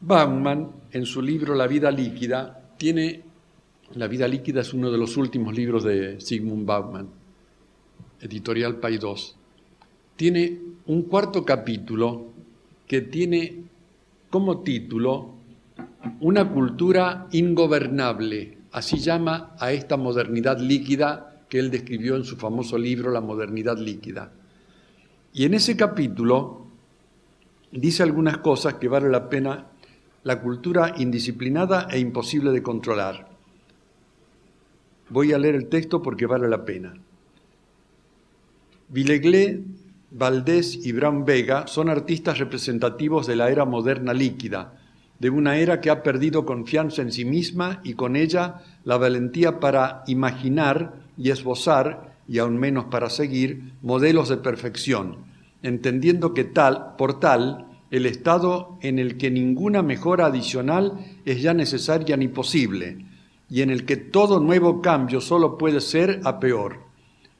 Bauman, en su libro La vida líquida, La vida líquida es uno de los últimos libros de Zygmunt Bauman, editorial Paidós. Tiene un cuarto capítulo que tiene como título Una cultura ingobernable. Así llama a esta modernidad líquida que él describió en su famoso libro La modernidad líquida. Y en ese capítulo dice algunas cosas que vale la pena. La cultura indisciplinada e imposible de controlar. Voy a leer el texto porque vale la pena. Villeglé, Valdés y Brown Vega son artistas representativos de la era moderna líquida, de una era que ha perdido confianza en sí misma y con ella la valentía para imaginar y esbozar, y aún menos para seguir, modelos de perfección, entendiendo que por tal, el estado en el que ninguna mejora adicional es ya necesaria ni posible, y en el que todo nuevo cambio solo puede ser a peor.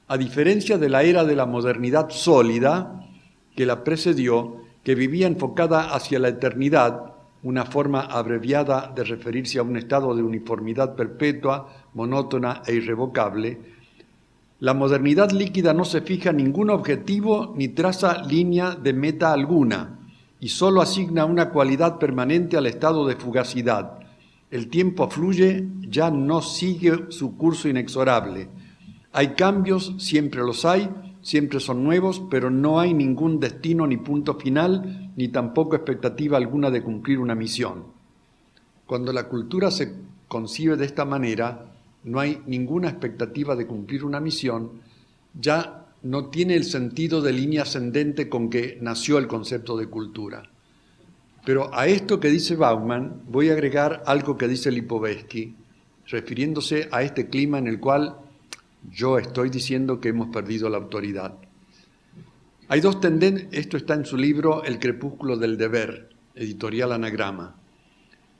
A diferencia de la era de la modernidad sólida que la precedió, que vivía enfocada hacia la eternidad, una forma abreviada de referirse a un estado de uniformidad perpetua, monótona e irrevocable, la modernidad líquida no se fija ningún objetivo ni traza línea de meta alguna, y solo asigna una cualidad permanente al estado de fugacidad. El tiempo fluye, ya no sigue su curso inexorable. Hay cambios, siempre los hay, siempre son nuevos, pero no hay ningún destino ni punto final, ni tampoco expectativa alguna de cumplir una misión. Cuando la cultura se concibe de esta manera, no hay ninguna expectativa de cumplir una misión, ya no tiene el sentido de línea ascendente con que nació el concepto de cultura. Pero a esto que dice Bauman voy a agregar algo que dice Lipovetsky, refiriéndose a este clima en el cual yo estoy diciendo que hemos perdido la autoridad. Hay dos tendencias, esto está en su libro El crepúsculo del deber, editorial Anagrama.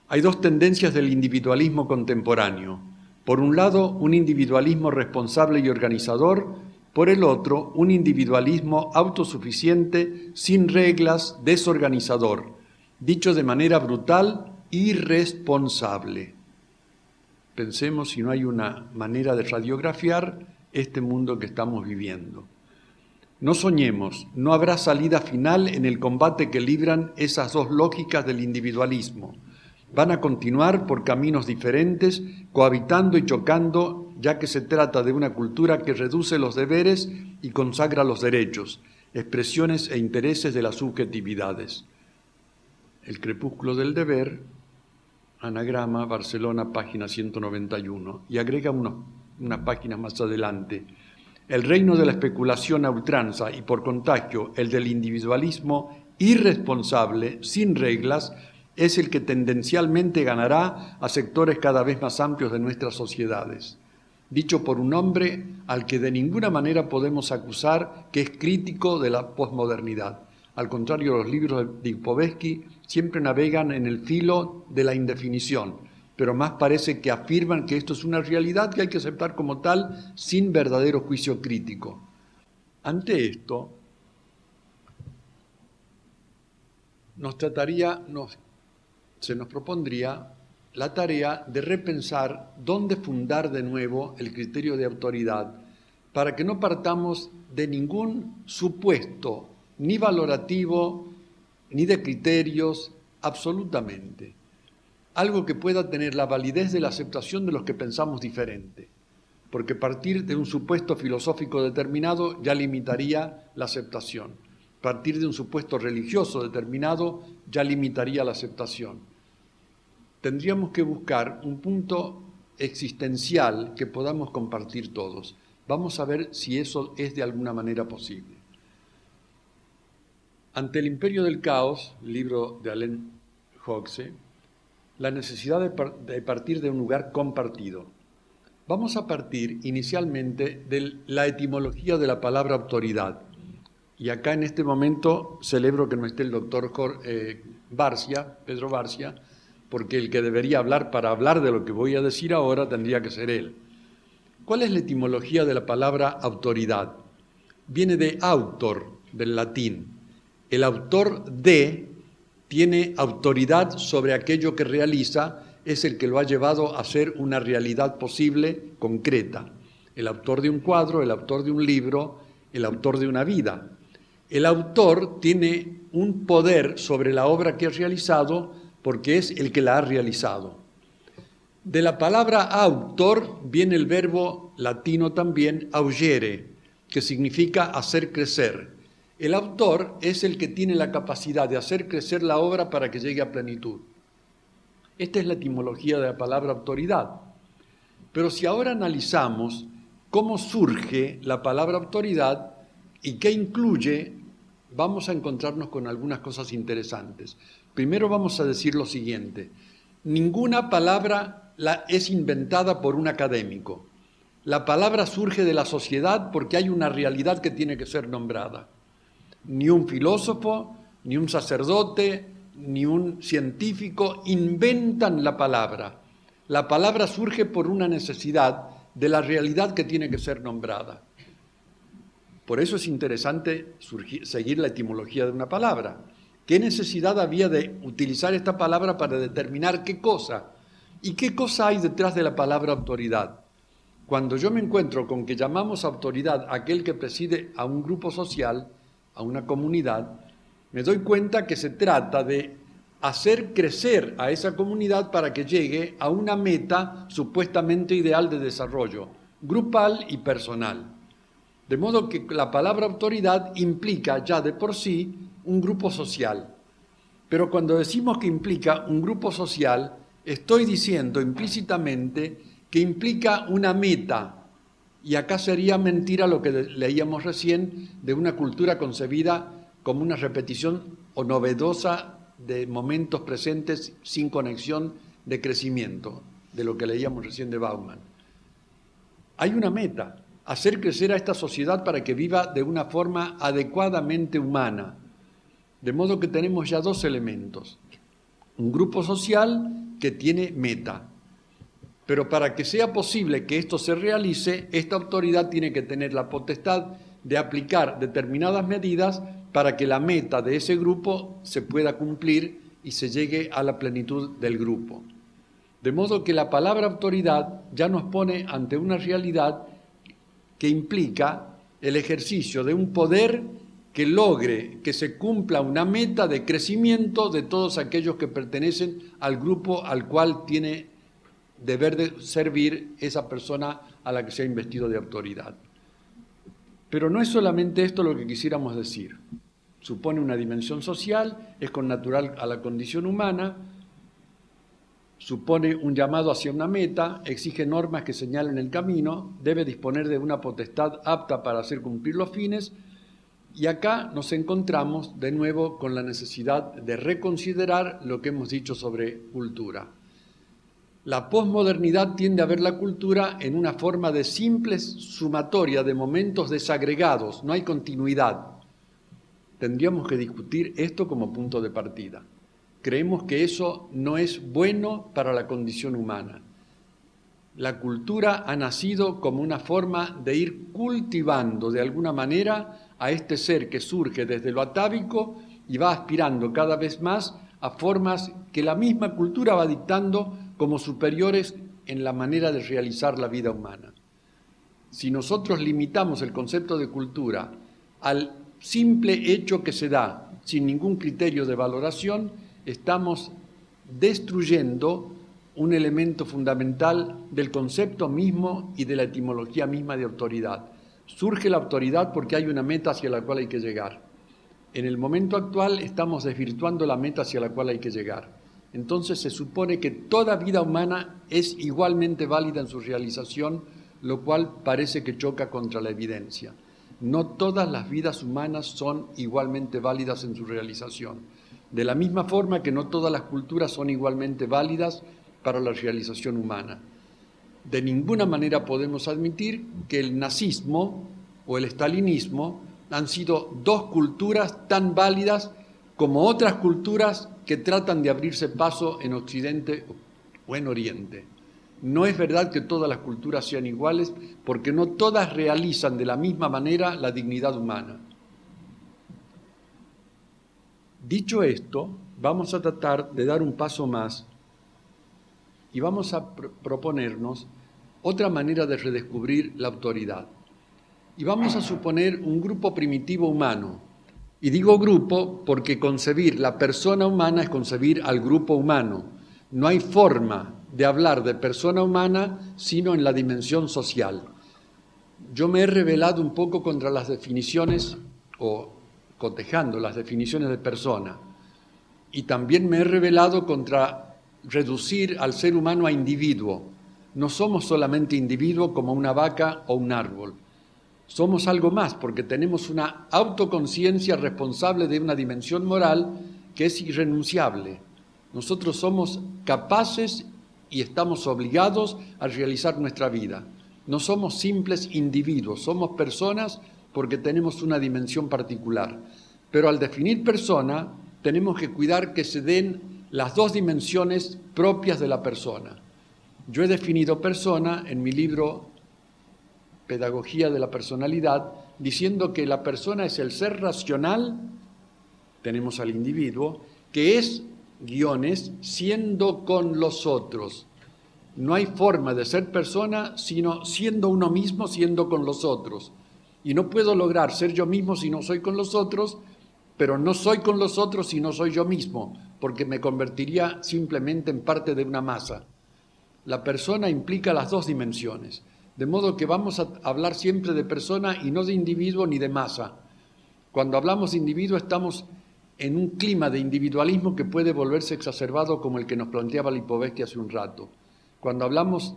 Hay dos tendencias del individualismo contemporáneo. Por un lado, un individualismo responsable y organizador, por el otro, un individualismo autosuficiente, sin reglas, desorganizador, dicho de manera brutal, irresponsable. Pensemos si no hay una manera de radiografiar este mundo que estamos viviendo. No soñemos, no habrá salida final en el combate que libran esas dos lógicas del individualismo. Van a continuar por caminos diferentes, cohabitando y chocando, ya que se trata de una cultura que reduce los deberes y consagra los derechos, expresiones e intereses de las subjetividades. El crepúsculo del deber, Anagrama, Barcelona, página 191, y agrega unas páginas más adelante. El reino de la especulación a ultranza y por contagio el del individualismo irresponsable, sin reglas, es el que tendencialmente ganará a sectores cada vez más amplios de nuestras sociedades. Dicho por un hombre al que de ninguna manera podemos acusar que es crítico de la posmodernidad. Al contrario, los libros de Lipovetsky siempre navegan en el filo de la indefinición, pero más parece que afirman que esto es una realidad que hay que aceptar como tal sin verdadero juicio crítico. Ante esto, se nos propondría la tarea de repensar dónde fundar de nuevo el criterio de autoridad, para que no partamos de ningún supuesto, ni valorativo, ni de criterios, absolutamente. Algo que pueda tener la validez de la aceptación de los que pensamos diferente, porque partir de un supuesto filosófico determinado ya limitaría la aceptación. Partir de un supuesto religioso determinado ya limitaría la aceptación. Tendríamos que buscar un punto existencial que podamos compartir todos. Vamos a ver si eso es de alguna manera posible. Ante el imperio del caos, libro de Alain Hoxie, la necesidad de partir de un lugar compartido. Vamos a partir inicialmente de la etimología de la palabra autoridad. Y acá en este momento celebro que no esté el doctor Pedro Barcia, porque el que debería hablar para hablar de lo que voy a decir ahora tendría que ser él. ¿Cuál es la etimología de la palabra autoridad? Viene de autor, del latín. El autor de tiene autoridad sobre aquello que realiza, es el que lo ha llevado a ser una realidad posible, concreta. El autor de un cuadro, el autor de un libro, el autor de una vida. El autor tiene un poder sobre la obra que ha realizado porque es el que la ha realizado. De la palabra autor viene el verbo latino también augere, que significa hacer crecer. El autor es el que tiene la capacidad de hacer crecer la obra para que llegue a plenitud. Esta es la etimología de la palabra autoridad. Pero si ahora analizamos cómo surge la palabra autoridad y qué incluye, vamos a encontrarnos con algunas cosas interesantes. Primero vamos a decir lo siguiente: ninguna palabra es inventada por un académico. La palabra surge de la sociedad porque hay una realidad que tiene que ser nombrada. Ni un filósofo, ni un sacerdote, ni un científico inventan la palabra. La palabra surge por una necesidad de la realidad que tiene que ser nombrada. Por eso es interesante seguir la etimología de una palabra. ¿Qué necesidad había de utilizar esta palabra para determinar qué cosa? ¿Y qué cosa hay detrás de la palabra autoridad? Cuando yo me encuentro con que llamamos autoridad a aquel que preside a un grupo social, a una comunidad, me doy cuenta que se trata de hacer crecer a esa comunidad para que llegue a una meta supuestamente ideal de desarrollo, grupal y personal. De modo que la palabra autoridad implica ya de por sí un grupo social. Pero cuando decimos que implica un grupo social, estoy diciendo implícitamente que implica una meta. Y acá sería mentira lo que leíamos recién de una cultura concebida como una repetición o novedosa de momentos presentes sin conexión de crecimiento, de lo que leíamos recién de Bauman. Hay una meta: hacer crecer a esta sociedad para que viva de una forma adecuadamente humana. De modo que tenemos ya dos elementos: un grupo social que tiene meta. Pero para que sea posible que esto se realice, esta autoridad tiene que tener la potestad de aplicar determinadas medidas para que la meta de ese grupo se pueda cumplir y se llegue a la plenitud del grupo. De modo que la palabra autoridad ya nos pone ante una realidad que implica el ejercicio de un poder que logre que se cumpla una meta de crecimiento de todos aquellos que pertenecen al grupo al cual tiene deber de servir esa persona a la que se ha investido de autoridad. Pero no es solamente esto lo que quisiéramos decir. Supone una dimensión social, es connatural a la condición humana, supone un llamado hacia una meta, exige normas que señalen el camino, debe disponer de una potestad apta para hacer cumplir los fines, y acá nos encontramos de nuevo con la necesidad de reconsiderar lo que hemos dicho sobre cultura. La posmodernidad tiende a ver la cultura en una forma de simple sumatoria de momentos desagregados, no hay continuidad. Tendríamos que discutir esto como punto de partida. Creemos que eso no es bueno para la condición humana. La cultura ha nacido como una forma de ir cultivando de alguna manera a este ser que surge desde lo atávico y va aspirando cada vez más a formas que la misma cultura va dictando como superiores en la manera de realizar la vida humana. Si nosotros limitamos el concepto de cultura al simple hecho que se da sin ningún criterio de valoración, estamos destruyendo un elemento fundamental del concepto mismo y de la etimología misma de autoridad. Surge la autoridad porque hay una meta hacia la cual hay que llegar. En el momento actual estamos desvirtuando la meta hacia la cual hay que llegar. Entonces se supone que toda vida humana es igualmente válida en su realización, lo cual parece que choca contra la evidencia. No todas las vidas humanas son igualmente válidas en su realización. De la misma forma que no todas las culturas son igualmente válidas para la realización humana. De ninguna manera podemos admitir que el nazismo o el stalinismo han sido dos culturas tan válidas como otras culturas que tratan de abrirse paso en Occidente o en Oriente. No es verdad que todas las culturas sean iguales, porque no todas realizan de la misma manera la dignidad humana. Dicho esto, vamos a tratar de dar un paso más y vamos a proponernos otra manera de redescubrir la autoridad. Y vamos a suponer un grupo primitivo humano. Y digo grupo porque concebir la persona humana es concebir al grupo humano. No hay forma de hablar de persona humana sino en la dimensión social. Yo me he rebelado un poco contra las definiciones, o cotejando las definiciones de persona, y también me he rebelado contra reducir al ser humano a individuo. No somos solamente individuo como una vaca o un árbol. Somos algo más porque tenemos una autoconciencia responsable de una dimensión moral que es irrenunciable. Nosotros somos capaces y estamos obligados a realizar nuestra vida. No somos simples individuos, somos personas porque tenemos una dimensión particular. Pero al definir persona, tenemos que cuidar que se den las dos dimensiones propias de la persona. Yo he definido persona en mi libro Pedagogía de la Personalidad, diciendo que la persona es el ser racional, tenemos al individuo, que es, siendo con los otros. No hay forma de ser persona sino siendo uno mismo, siendo con los otros. Y no puedo lograr ser yo mismo si no soy con los otros, pero no soy con los otros si no soy yo mismo, porque me convertiría simplemente en parte de una masa. La persona implica las dos dimensiones, de modo que vamos a hablar siempre de persona y no de individuo ni de masa. Cuando hablamos de individuo estamos en un clima de individualismo que puede volverse exacerbado como el que nos planteaba Lipovetsky hace un rato. Cuando hablamos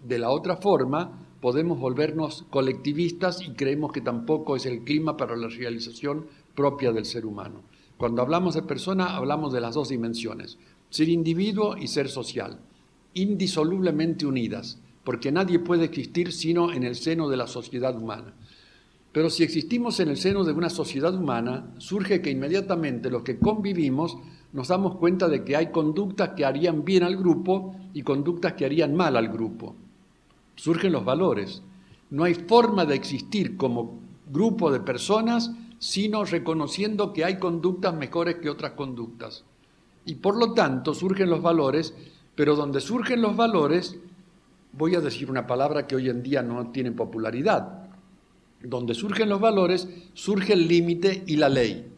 de la otra forma, podemos volvernos colectivistas y creemos que tampoco es el clima para la realización propia del ser humano. Cuando hablamos de persona, hablamos de las dos dimensiones, ser individuo y ser social, indisolublemente unidas, porque nadie puede existir sino en el seno de la sociedad humana. Pero si existimos en el seno de una sociedad humana, surge que inmediatamente los que convivimos nos damos cuenta de que hay conductas que harían bien al grupo y conductas que harían mal al grupo. Surgen los valores. No hay forma de existir como grupo de personas sino reconociendo que hay conductas mejores que otras conductas. Y por lo tanto surgen los valores, pero donde surgen los valores, voy a decir una palabra que hoy en día no tiene popularidad, donde surgen los valores, surge el límite y la ley,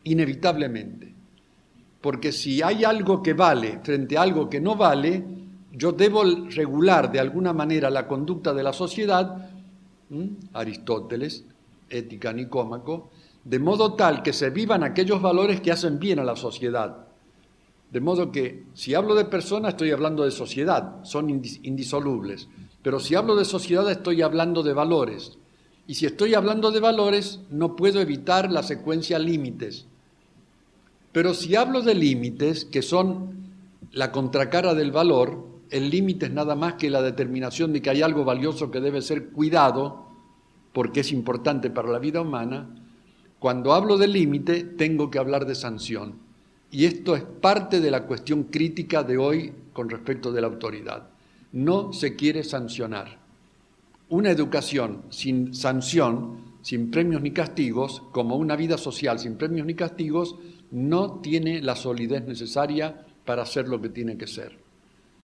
inevitablemente. Porque si hay algo que vale frente a algo que no vale, yo debo regular de alguna manera la conducta de la sociedad, Aristóteles, Ética, Nicómaco, de modo tal que se vivan aquellos valores que hacen bien a la sociedad. De modo que si hablo de persona estoy hablando de sociedad, son indisolubles. Pero si hablo de sociedad estoy hablando de valores. Y si estoy hablando de valores no puedo evitar la secuencia límites. Pero si hablo de límites, que son la contracara del valor, el límite es nada más que la determinación de que hay algo valioso que debe ser cuidado, porque es importante para la vida humana. Cuando hablo de límite tengo que hablar de sanción. Y esto es parte de la cuestión crítica de hoy con respecto de la autoridad. No se quiere sancionar. Una educación sin sanción, sin premios ni castigos, como una vida social sin premios ni castigos, no tiene la solidez necesaria para ser lo que tiene que ser.